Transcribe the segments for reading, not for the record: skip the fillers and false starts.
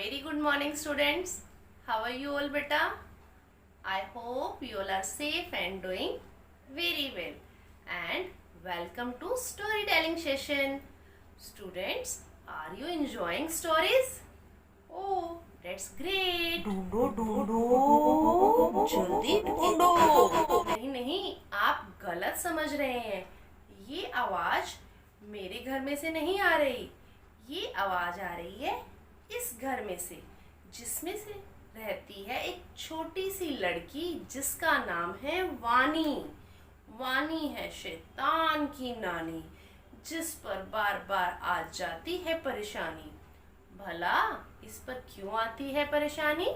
very good morning, students. How are you all, beta? I hope you all are safe and doing very well. And welcome to storytelling session. Students, are you enjoying stories? Oh, that's great. ढूंढो ढूंढो जल्दी ढूंढो। नहीं नहीं, आप गलत समझ रहे हैं। ये आवाज मेरे घर में से नहीं आ रही। ये आवाज आ रही है इस घर में से, जिसमें से रहती है एक छोटी सी लड़की जिसका नाम है वानी। वानी है शैतान की नानी, जिस पर बार बार आ जाती है परेशानी। भला इस पर क्यों आती है परेशानी?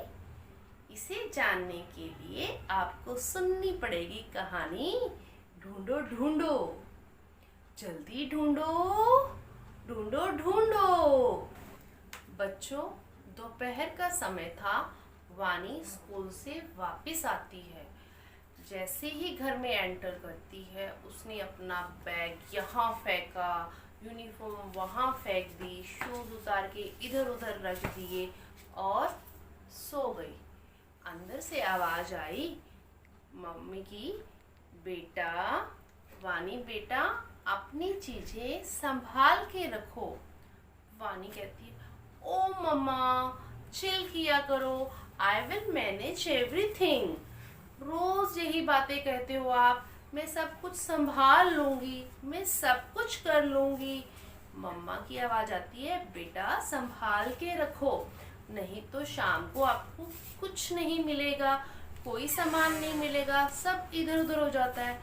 इसे जानने के लिए आपको सुननी पड़ेगी कहानी। ढूंढो ढूंढो, जल्दी ढूंढो, ढूंढो ढूंढो। बच्चों, दोपहर का समय था। वानी स्कूल से वापस आती है। जैसे ही घर में एंटर करती है, उसने अपना बैग यहाँ फेंका, यूनिफॉर्म वहाँ फेंक दी, शूज उतार के इधर उधर रख दिए और सो गई। अंदर से आवाज आई मम्मी की, बेटा, वानी बेटा, अपनी चीजें संभाल के रखो। वानी कहती है, ओ मम्मा, चिल किया करो, आई विल मैनेज एवरीथिंग। रोज यही बातें कहते हो आप। मैं सब कुछ संभाल लूंगी, मैं सब कुछ कर लूंगी। मम्मा की आवाज आती है, बेटा संभाल के रखो, नहीं तो शाम को आपको कुछ नहीं मिलेगा, कोई सामान नहीं मिलेगा, सब इधर उधर हो जाता है।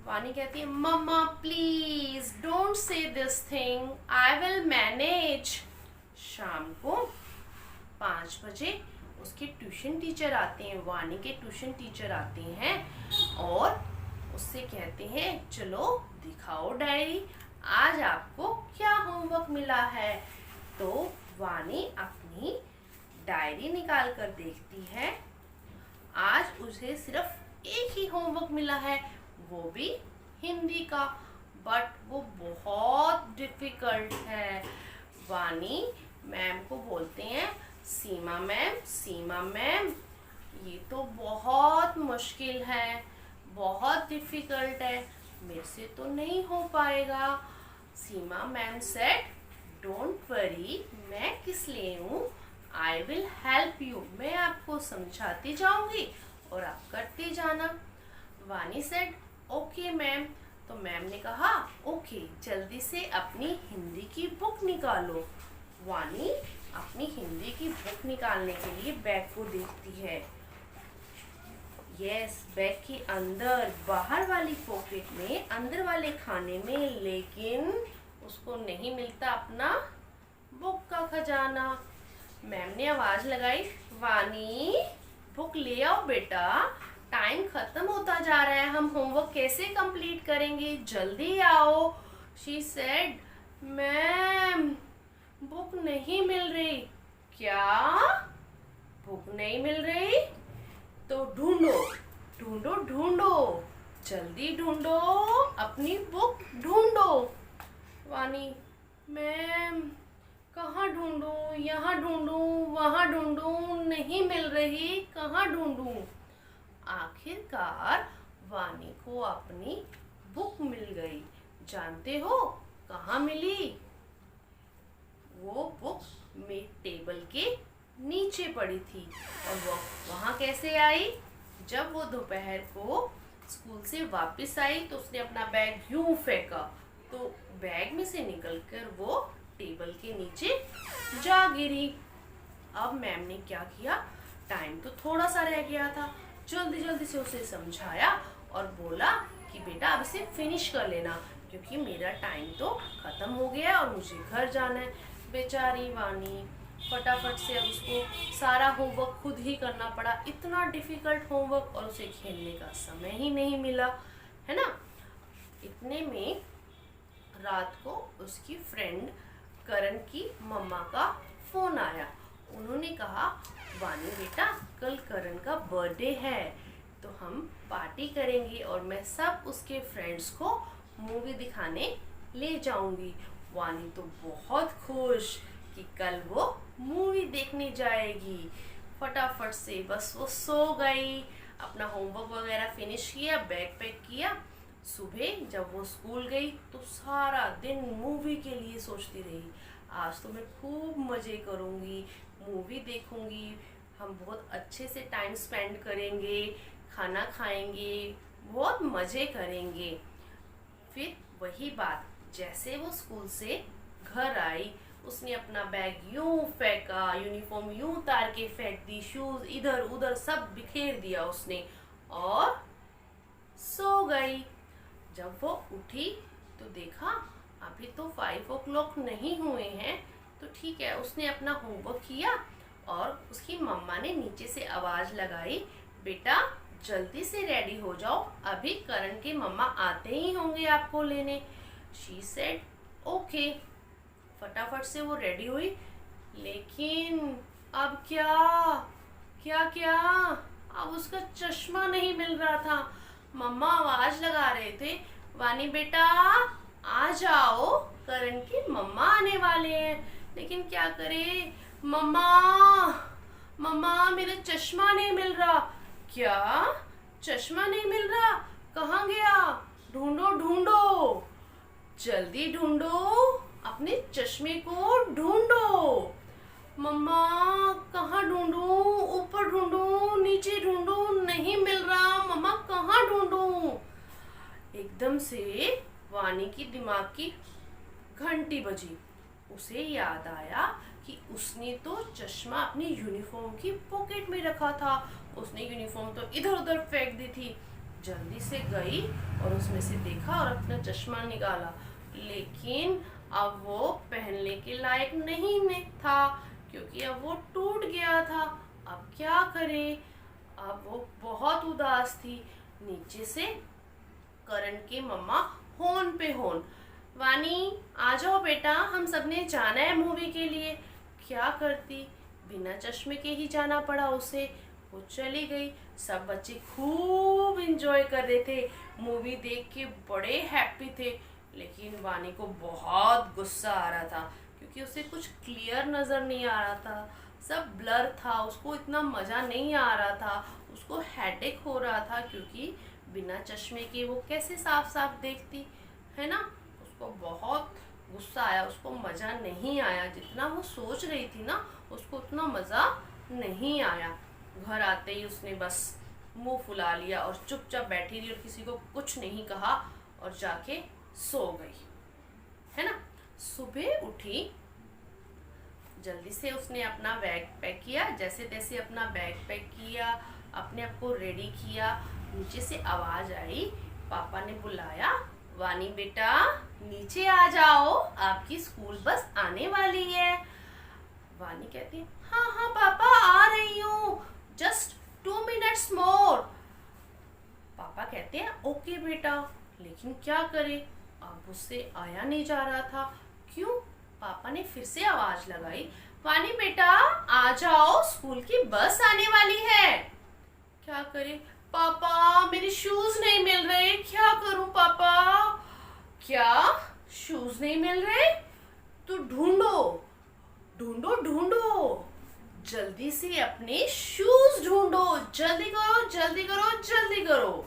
वानी कहती है, mamma please don't say this thing, I will manage. शाम को 5 बजे उसके ट्यूशन टीचर आते हैं, वानी के ट्यूशन टीचर आते हैं और उससे कहते हैं, चलो दिखाओ डायरी, आज आपको क्या होमवर्क मिला है। तो वानी अपनी डायरी निकाल कर देखती है। आज उसे सिर्फ एक ही होमवर्क मिला है, वो भी हिंदी का, बट वो बहुत डिफिकल्ट है। वानी मैम को बोलते हैं, सीमा मैम, सीमा मैम, ये तो बहुत मुश्किल है, बहुत डिफिकल्ट है, मेरे से तो नहीं हो पाएगा। सीमा मैम सेड, डोंट वरी, मैं किस लिए हूँ, आई विल हेल्प यू, मैं आपको समझाती जाऊंगी और आप करते जाना। वानी सेड, ओके मैम। तो मैम ने कहा, ओके, जल्दी से अपनी हिंदी की बुक निकालो। वानी अपनी हिंदी की बुक निकालने के लिए बैग को देखती है। यस, बैग के अंदर, बाहर वाली पॉकेट में, अंदर वाले खाने में, लेकिन उसको नहीं मिलता अपना बुक का खजाना। मैम ने आवाज लगाई, वानी बुक ले आओ बेटा, टाइम खत्म होता जा रहा है, हम होमवर्क कैसे कंप्लीट करेंगे, जल्दी आओ। शी सेड, मैम बुक नहीं मिल रही। क्या बुक नहीं मिल रही? तो ढूंढो ढूंढो ढूंढो, जल्दी ढूंढो, अपनी बुक ढूंढो। वानी, मैम कहाँ ढूंढूं, यहाँ ढूंढूं, वहाँ ढूंढूं, नहीं मिल रही, कहाँ ढूंढूं। आखिरकार वानी को अपनी बुक मिल गई। जानते हो कहाँ मिली? वो बुक मेरे टेबल के नीचे पड़ी थी। और वो वहाँ कैसे आई? जब वो दोपहर को स्कूल से वापस आई तो उसने अपना बैग यूं फेंका, तो बैग में से निकलकर वो टेबल के नीचे जा गिरी। अब मैम ने क्या किया, टाइम तो थोड़ा सा रह गया था, जल्दी जल्दी से उसे समझाया और बोला कि बेटा अब इसे फिनिश कर लेना, क्योंकि मेरा टाइम तो खत्म हो गया है और मुझे घर जाना है। बेचारी वानी फटाफट से अब उसको सारा होमवर्क खुद ही करना पड़ा, इतना डिफिकल्ट होमवर्क, और उसे खेलने का समय ही नहीं मिला, है ना। इतने में रात को उसकी फ्रेंड करण की मम्मा का फोन आया। उन्होंने कहा, वानी बेटा, कल करण का बर्थडे है, तो हम पार्टी करेंगे और मैं सब उसके फ्रेंड्स को मूवी दिखाने ले जाऊंगी। वानी तो बहुत खुश कि कल वो मूवी देखने जाएगी। फटाफट से बस वो सो गई, अपना होमवर्क वगैरह फिनिश किया, बैग पैक किया। सुबह जब वो स्कूल गई तो सारा दिन मूवी के लिए सोचती रही, आज तो मैं खूब मज़े करूँगी, मूवी देखूँगी, हम बहुत अच्छे से टाइम स्पेंड करेंगे, खाना खाएंगे, बहुत मज़े करेंगे। फिर वही बात, जैसे वो स्कूल से घर आई, उसने अपना बैग यूं फेंका, यूनिफॉर्म यूं उतार के फेंक दी, शूज इधर उधर सब बिखेर दिया उसने और सो गई। जब वो उठी तो देखा अभी तो 5 o'clock नहीं हुए हैं, तो ठीक है, उसने अपना होमवर्क किया और उसकी मम्मा ने नीचे से आवाज लगाई, बेटा जल्दी से रेडी हो जाओ, अभी करण के मम्मा आते ही होंगे आपको लेने। She said okay. फटाफट से वो रेडी हुई, लेकिन अब क्या क्या क्या, अब उसका चश्मा नहीं मिल रहा था। मम्मा आवाज लगा रहे थे, वानी बेटा आ जाओ, करण के मम्मा आने वाले हैं। लेकिन क्या करे, मम्मा मम्मा मेरा चश्मा नहीं मिल रहा। क्या चश्मा नहीं मिल रहा, कहाँ गया, ढूंढो ढूंढो, जल्दी ढूंढो, अपने चश्मे को ढूंढो। मम्मा कहाँ ढूंढूं, ऊपर ढूंढूं, नीचे ढूंढूं, नहीं मिल रहा, मम्मा कहाँ ढूंढूं। एकदम से वानी की दिमाग की घंटी बजी। उसे याद आया कि उसने तो चश्मा अपनी यूनिफॉर्म की पॉकेट में रखा था, उसने यूनिफॉर्म तो इधर उधर फेंक दी थी। जल्दी से गई और उसमें से देखा और अपना चश्मा निकाला, लेकिन अब वो पहनने के लायक नहीं था, क्योंकि अब वो टूट गया था। अब क्या करे, अब वो बहुत उदास थी। नीचे से करण की मम्मा होन पे होन, वानी आ जाओ बेटा, हम सबने जाना है मूवी के लिए। क्या करती, बिना चश्मे के ही जाना पड़ा उसे। वो चली गई। सब बच्चे खूब एंजॉय कर रहे थे, मूवी देख के बड़े हैप्पी थे। लेकिन वानी को बहुत गुस्सा आ रहा था, क्योंकि उसे कुछ क्लियर नज़र नहीं आ रहा था, सब ब्लर था, उसको इतना मज़ा नहीं आ रहा था, उसको हेडेक हो रहा था, क्योंकि बिना चश्मे के वो कैसे साफ साफ देखती है ना। उसको बहुत गुस्सा आया, उसको मज़ा नहीं आया, जितना वो सोच रही थी ना उसको उतना मज़ा नहीं आया। घर आते ही उसने बस मुंह फुला लिया और चुपचाप बैठी रही और किसी को कुछ नहीं कहा और जाके सो गई, है ना। सुबह उठी, जल्दी से उसने अपना बैग पैक किया, जैसे तैसे अपना बैग पैक किया, अपने आप को रेडी किया। नीचे से आवाज आई, पापा ने बुलाया, वानी बेटा नीचे आ जाओ, आपकी स्कूल बस आने वाली है। वानी कहती है, हाँ हाँ पापा आ रही हूँ, जस्ट 2 minutes मोर। पापा कहते हैं ओके बेटा, लेकिन क्या करे, अब उससे आया नहीं जा रहा था। क्यों? पापा ने फिर से आवाज लगाई, वानी बेटा आ जाओ, स्कूल की बस आने वाली है। क्या करे, पापा मेरे शूज नहीं मिल रहे, क्या करूं पापा। क्या शूज नहीं मिल रहे, तो ढूंढो ढूंढो ढूंढो, जल्दी से अपने शूज ढूंढो, जल्दी करो जल्दी करो जल्दी करो।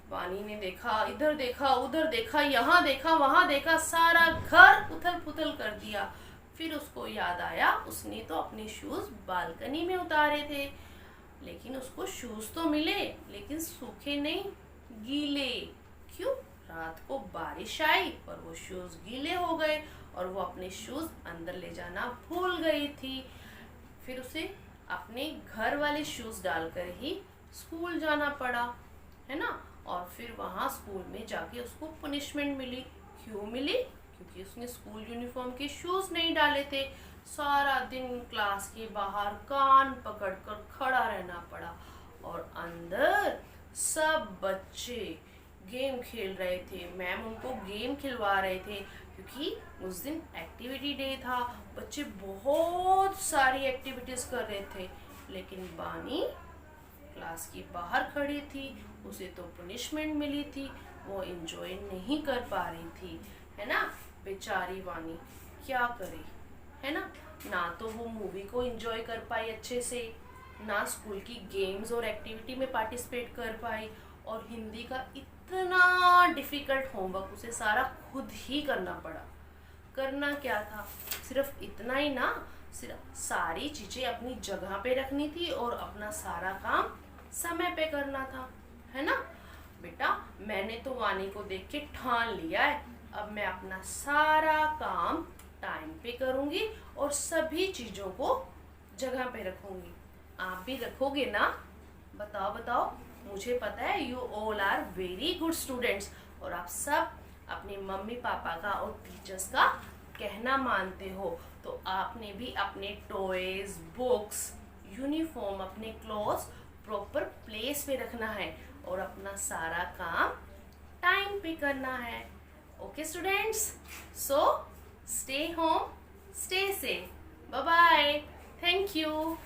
वानी ने देखा, इधर देखा उधर देखा, यहाँ देखा वहां देखा, सारा घर उथल पुथल कर दिया। फिर उसको याद आया, उसने तो अपने शूज बालकनी में उतारे थे, लेकिन उसको शूज तो मिले, लेकिन सूखे नहीं, गीले। क्यों? रात को बारिश आई और वो शूज गीले हो गए और वो अपने शूज अंदर ले जाना भूल गई थी। फिर उसे अपने घर वाले शूज डालकर ही स्कूल जाना पड़ा, है ना। और फिर वहाँ स्कूल में जाके उसको पनिशमेंट मिली। क्यों मिली? क्योंकि उसने स्कूल यूनिफॉर्म के शूज नहीं डाले थे। सारा दिन क्लास के बाहर कान पकड़कर खड़ा रहना पड़ा और अंदर सब बच्चे गेम खेल रहे थे। मैम उनको गेम खिलवा रहे थे, क्योंकि उस दिन एक्टिविटी डे था, बच्चे बहुत सारी एक्टिविटीज कर रहे थे। लेकिन बानी क्लास के बाहर खड़ी थी, उसे तो पनिशमेंट मिली थी, वो एंजॉय नहीं कर पा रही थी, है ना। बेचारी वानी क्या करे। है ना तो वो मूवी को एंजॉय कर पाई अच्छे से, ना स्कूल की गेम्स और एक्टिविटी में पार्टिसिपेट कर पाई, और हिंदी का इतना डिफिकल्ट होमवर्क उसे सारा खुद ही करना पड़ा। करना क्या था, सिर्फ इतना ही ना, सिर्फ सारी चीज़ें अपनी जगह पे रखनी थी और अपना सारा काम समय पे करना था, है ना। बेटा मैंने तो वानी को देख के ठान लिया है, अब मैं अपना सारा काम टाइम पे करूँगी और सभी चीज़ों को जगह पे रखूँगी। आप भी रखोगे ना? बताओ बताओ, मुझे पता है you all are very good students, और आप सब अपने मम्मी पापा का और टीचर्स का कहना मानते हो। तो आपने भी अपने टॉयज, बुक्स, यूनिफॉर्म, अपने क्लॉथ्स प्रॉपर प्लेस पे रखना है और अपना सारा काम टाइम पे करना है। Okay students, so stay home, stay safe, bye bye, thank you.